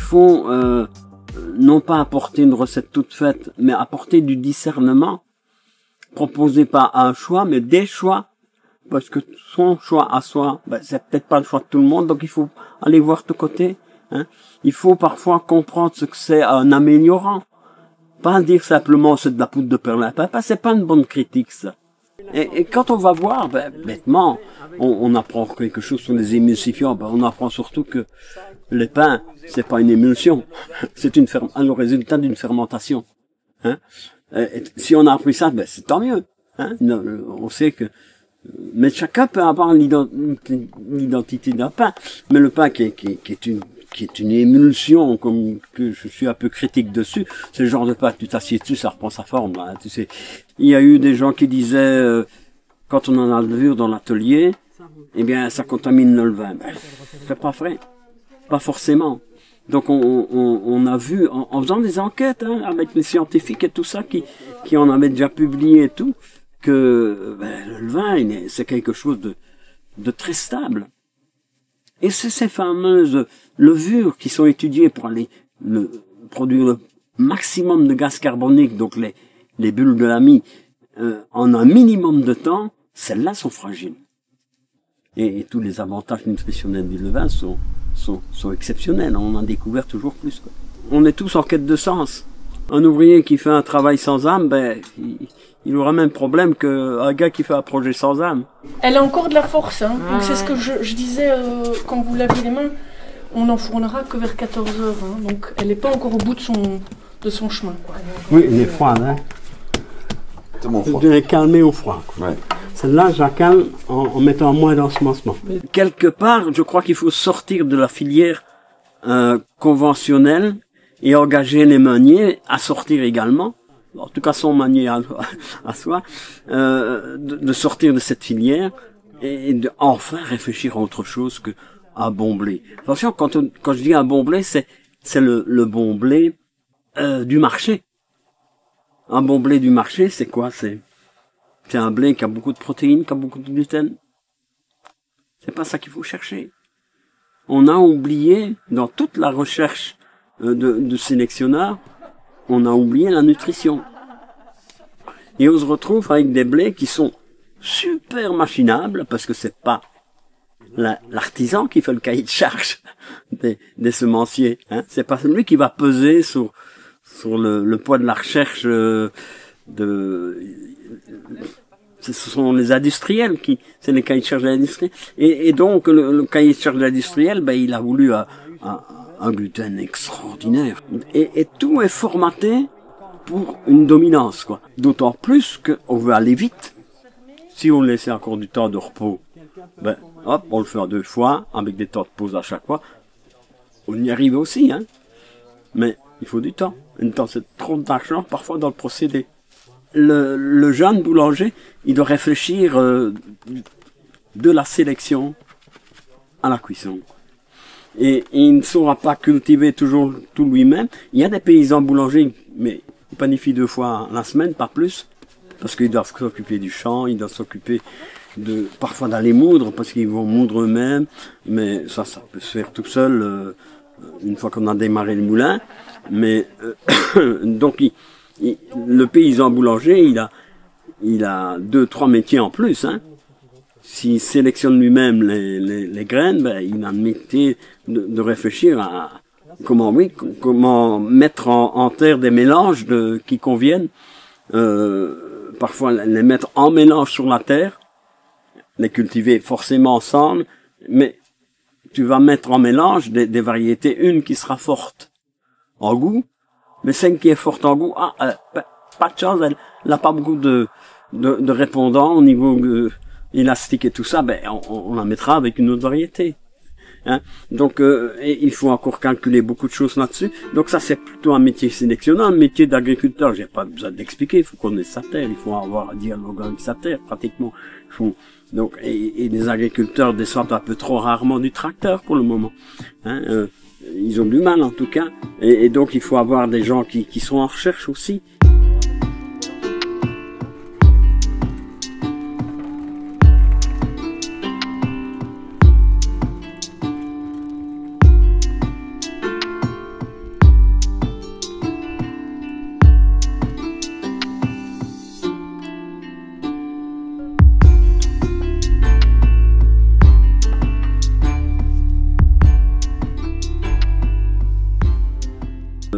faut non pas apporter une recette toute faite, mais apporter du discernement, proposer pas un choix, mais des choix, parce que son choix à soi, ben, c'est peut-être pas le choix de tout le monde, donc il faut aller voir de côté. Hein. Il faut parfois comprendre ce que c'est un améliorant, pas dire simplement c'est de la poudre de perlimpinpin, c'est pas une bonne critique ça. Et quand on va voir, ben, bêtement, on apprend quelque chose sur les émulsifiants, ben, on apprend surtout que les pains, c'est pas une émulsion, c'est le résultat d'une fermentation. Hein. Et si on a appris ça, ben, c'est tant mieux. Hein. On sait que, mais chacun peut avoir l'identité d'un pain, mais le pain qui est une émulsion, comme que je suis un peu critique dessus, c'est le genre de pain que tu t'assieds dessus, ça reprend sa forme. Hein, tu sais, il y a eu des gens qui disaient, quand on en a la levure dans l'atelier, eh bien, ça contamine le levain. Ben, c'est pas vrai, pas forcément. Donc, on a vu, en faisant des enquêtes, hein, avec les scientifiques et tout ça, qui en avaient déjà publié et tout, que ben, le levain, c'est quelque chose de très stable. Et c'est ces fameuses levures qui sont étudiées pour aller produire le maximum de gaz carbonique, donc les bulles de la mie, en un minimum de temps, celles-là sont fragiles. Et tous les avantages nutritionnels du levain sont exceptionnels. On en a découvert toujours plus, quoi. On est tous en quête de sens. Un ouvrier qui fait un travail sans âme, ben, il aura même problème qu'un gars qui fait un projet sans âme. Elle a encore de la force, hein. Donc c'est ce que je disais quand vous lavez les mains, on n'en fournira que vers 14 h. Hein. Donc elle n'est pas encore au bout de son chemin. Quoi. Oui, elle est froide. Hein. C'est mon froid. Je l'ai calmée au froid. Quoi. Ouais. Celle-là, je la calme en mettant moins d'ensemencement. Quelque part, je crois qu'il faut sortir de la filière conventionnelle et engager les meuniers à sortir également. En tout cas son manier à soi, de sortir de cette filière et de enfin réfléchir à autre chose que à bon blé. Attention, quand je dis un bon blé, c'est le bon blé du marché. Un bon blé du marché, c'est quoi? C'est un blé qui a beaucoup de protéines, qui a beaucoup de gluten. C'est pas ça qu'il faut chercher. On a oublié, dans toute la recherche de sélectionneurs, on a oublié la nutrition. Et on se retrouve avec des blés qui sont super machinables, parce que c'est pas l'artisan qui fait le cahier de charge des semenciers. Hein. C'est pas celui qui va peser sur le poids de la recherche ce sont les industriels c'est les cahiers de charge de l'industrie. Et donc, le cahier de charge de l'industriel, ben, il a voulu un gluten extraordinaire. Et tout est formaté pour une dominance, quoi. D'autant plus qu'on veut aller vite. Si on laissait encore du temps de repos, ben, hop, on le fait en 2 fois, avec des temps de pause à chaque fois. On y arrive aussi, hein. Mais il faut du temps. Le temps, c'est trop d'argent, parfois, dans le procédé. Le jeune boulanger, il doit réfléchir de la sélection à la cuisson. Et il ne saura pas cultiver toujours tout lui-même. Il y a des paysans boulangers, mais ils planifient 2 fois la semaine, pas plus, parce qu'ils doivent s'occuper du champ, ils doivent s'occuper parfois d'aller moudre, parce qu'ils vont moudre eux-mêmes, mais ça peut se faire tout seul une fois qu'on a démarré le moulin. Mais donc le paysan boulanger, il a 2-3 métiers en plus, hein. S'il sélectionne lui-même les graines, ben, il a le métier de réfléchir à comment mettre en terre des mélanges qui conviennent. Parfois les mettre en mélange sur la terre, les cultiver forcément ensemble, mais tu vas mettre en mélange des variétés, une qui sera forte en goût, mais celle qui est forte en goût, pas de chance, elle n'a pas beaucoup de répondants au niveau élastique et tout ça, ben on la mettra avec une autre variété. Hein. Donc et il faut encore calculer beaucoup de choses là-dessus. Donc ça c'est plutôt un métier sélectionnant, un métier d'agriculteur. J'ai pas besoin d'expliquer. Il faut connaître sa terre, il faut avoir un dialogue avec sa terre pratiquement. Donc et les agriculteurs descendent un peu trop rarement du tracteur pour le moment. Hein. Ils ont du mal en tout cas. Et donc il faut avoir des gens qui sont en recherche aussi.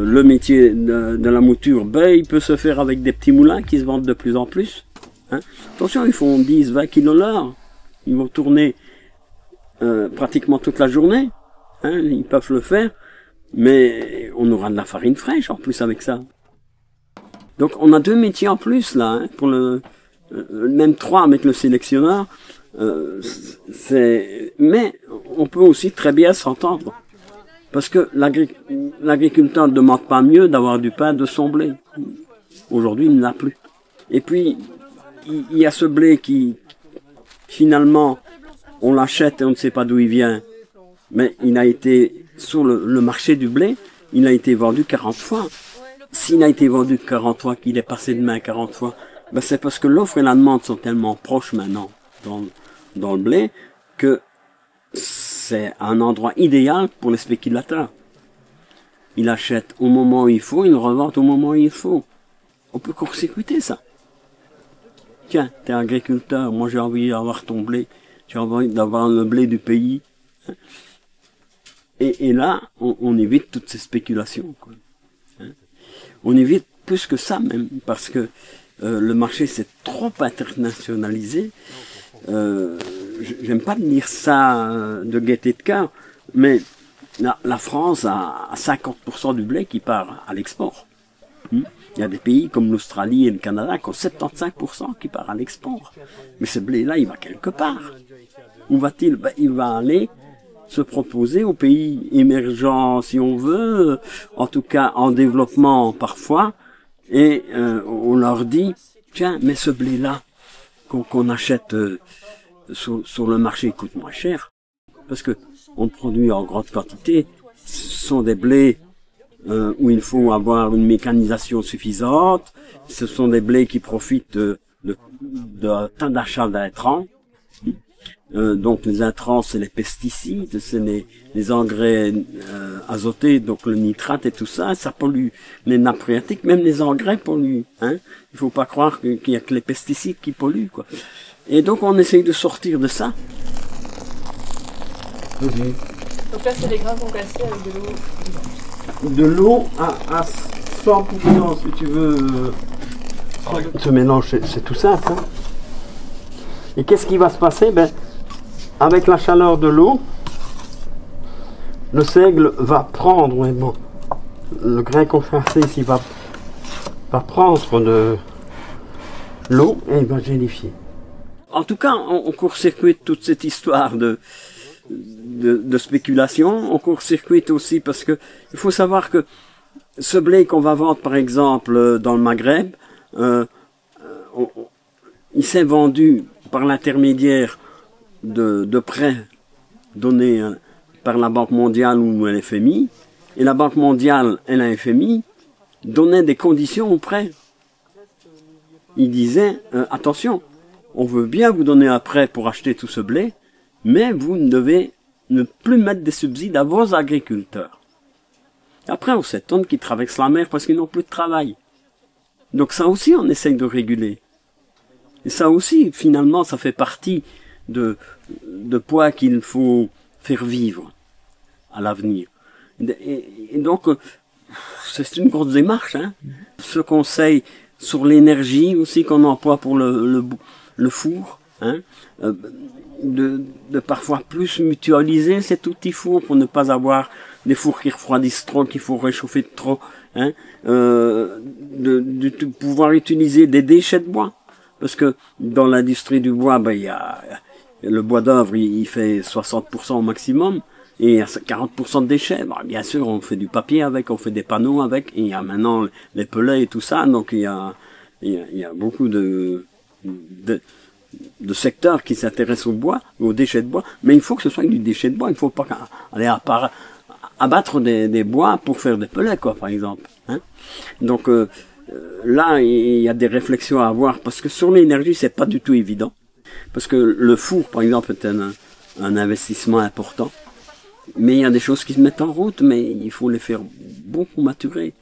le métier de la mouture, ben, il peut se faire avec des petits moulins qui se vendent de plus en plus. Hein. Attention, ils font 10, 20 kilos l'heure. Ils vont tourner pratiquement toute la journée. Hein, ils peuvent le faire. Mais on aura de la farine fraîche en plus avec ça. Donc on a 2 métiers en plus là, hein, pour même 3 avec le sélectionneur. Mais on peut aussi très bien s'entendre. Parce que l'agriculteur ne demande pas mieux d'avoir du pain de son blé. Aujourd'hui, il n'en a plus. Et puis, il y a ce blé qui, finalement, on l'achète et on ne sait pas d'où il vient. Mais il a été, sur le marché du blé, il a été vendu 40 fois. S'il a été vendu 40 fois, qu'il est passé de main 40 fois, ben c'est parce que l'offre et la demande sont tellement proches maintenant dans le blé que c'est un endroit idéal pour les spéculateurs. Il achète au moment où il faut, il revend au moment où il faut. On peut court-circuiter ça. Tiens, t'es agriculteur, moi j'ai envie d'avoir ton blé, j'ai envie d'avoir le blé du pays. Et là, on évite toutes ces spéculations, quoi. Hein? On évite plus que ça même, parce que le marché s'est trop internationalisé. J'aime pas dire ça de gaieté de cœur, mais la France a 50% du blé qui part à l'export. Il y a des pays comme l'Australie et le Canada qui ont 75% qui part à l'export. Mais ce blé-là, il va quelque part. Où va-t-il? Ben, il va aller se proposer aux pays émergents, si on veut, en tout cas en développement parfois, et on leur dit, tiens, mais ce blé-là qu'on achète sur le marché, il coûte moins cher, parce que on le produit en grande quantité. Ce sont des blés où il faut avoir une mécanisation suffisante. Ce sont des blés qui profitent d'un tas d'achats d'intrants. Donc les intrants, c'est les pesticides, c'est les engrais azotés, donc le nitrate et tout ça, ça pollue les nappes phréatiques, même les engrais polluent. Hein. Il faut pas croire qu'il y a que les pesticides qui polluent, quoi. Et donc on essaye de sortir de ça. Donc là, c'est les grains concassés avec de l'eau. De l'eau à 100%, si tu veux. Ce mélange, c'est tout simple. Hein. Et qu'est-ce qui va se passer? Ben, avec la chaleur de l'eau, le seigle va prendre, ouais, bon, le grain concassé ici va prendre de l'eau et il va gélifier. En tout cas, on court-circuite toute cette histoire de spéculation. On court-circuite aussi parce que il faut savoir que ce blé qu'on va vendre, par exemple, dans le Maghreb, il s'est vendu par l'intermédiaire de prêts donnés par la Banque mondiale ou le FMI, et la Banque mondiale et la FMI donnaient des conditions aux prêts. Ils disaient, attention, on veut bien vous donner un prêt pour acheter tout ce blé, mais vous ne devez ne plus mettre des subsides à vos agriculteurs. Après, on s'étonne qu'ils traversent la mer parce qu'ils n'ont plus de travail. Donc ça aussi, on essaye de réguler. Et ça aussi, finalement, ça fait partie de poids qu'il faut faire vivre à l'avenir. Et donc, c'est une grosse démarche. Hein. Ce conseil sur l'énergie aussi qu'on emploie pour le four, hein, de parfois plus mutualiser cet outil four pour ne pas avoir des fours qui refroidissent trop, qu'il faut réchauffer trop, hein, de pouvoir utiliser des déchets de bois. Parce que dans l'industrie du bois, ben, il y a le bois d'œuvre, il fait 60% au maximum, et il y a 40% de déchets. Bon, bien sûr, on fait du papier avec, on fait des panneaux avec, et il y a maintenant les pellets et tout ça, donc il y a beaucoup de secteurs qui s'intéressent au bois, aux déchets de bois, mais il faut que ce soit du déchet de bois, il ne faut pas aller abattre des bois pour faire des pellets, quoi, par exemple. Hein. Donc là, il y a des réflexions à avoir, parce que sur l'énergie, c'est pas du tout évident. Parce que le four, par exemple, est un investissement important. Mais il y a des choses qui se mettent en route, mais il faut les faire beaucoup maturer.